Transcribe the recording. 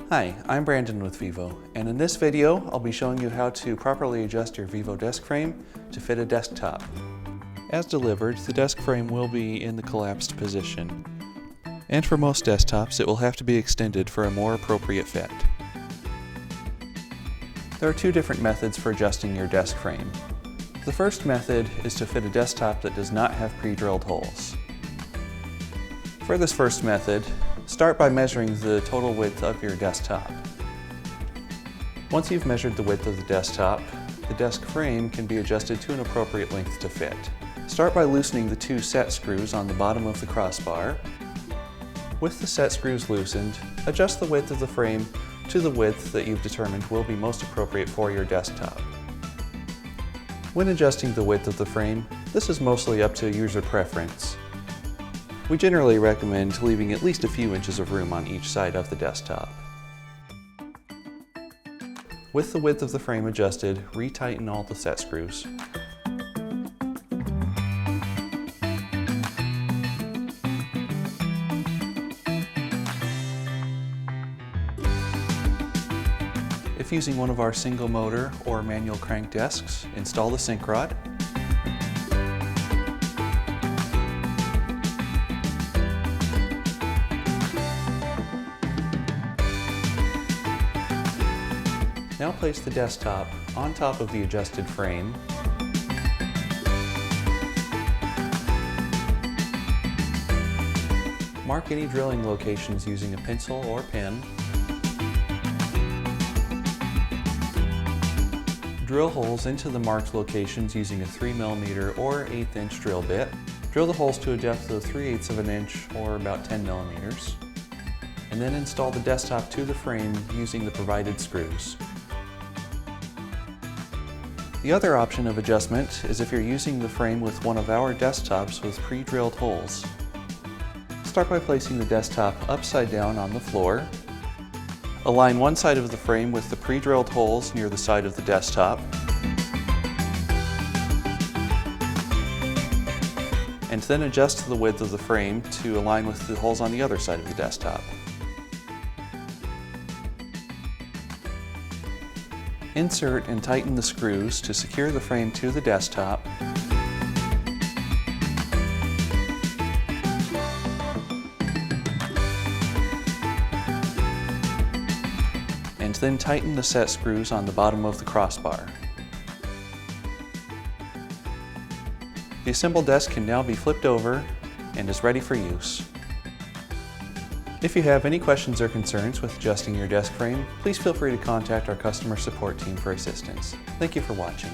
Hi, I'm Brandon with Vivo, and in this video I'll be showing you how to properly adjust your Vivo desk frame to fit a desktop. As delivered, the desk frame will be in the collapsed position, and for most desktops it will have to be extended for a more appropriate fit. There are two different methods for adjusting your desk frame. The first method is to fit a desktop that does not have pre-drilled holes. For this first method, start by measuring the total width of your desktop. Once you've measured the width of the desktop, the desk frame can be adjusted to an appropriate length to fit. Start by loosening the two set screws on the bottom of the crossbar. With the set screws loosened, adjust the width of the frame to the width that you've determined will be most appropriate for your desktop. When adjusting the width of the frame, this is mostly up to user preference. We generally recommend leaving at least a few inches of room on each side of the desktop. With the width of the frame adjusted, retighten all the set screws. If using one of our single motor or manual crank desks, install the sync rod. Now place the desktop on top of the adjusted frame. Mark any drilling locations using a pencil or pen. Drill holes into the marked locations using a 3mm or 1/8 inch drill bit. Drill the holes to a depth of 3/8 of an inch or about 10mm. And then install the desktop to the frame using the provided screws. The other option of adjustment is if you're using the frame with one of our desktops with pre-drilled holes. Start by placing the desktop upside down on the floor. Align one side of the frame with the pre-drilled holes near the side of the desktop. And then adjust the width of the frame to align with the holes on the other side of the desktop. Insert and tighten the screws to secure the frame to the desktop. And then tighten the set screws on the bottom of the crossbar. The assembled desk can now be flipped over and is ready for use. If you have any questions or concerns with adjusting your desk frame, please feel free to contact our customer support team for assistance. Thank you for watching.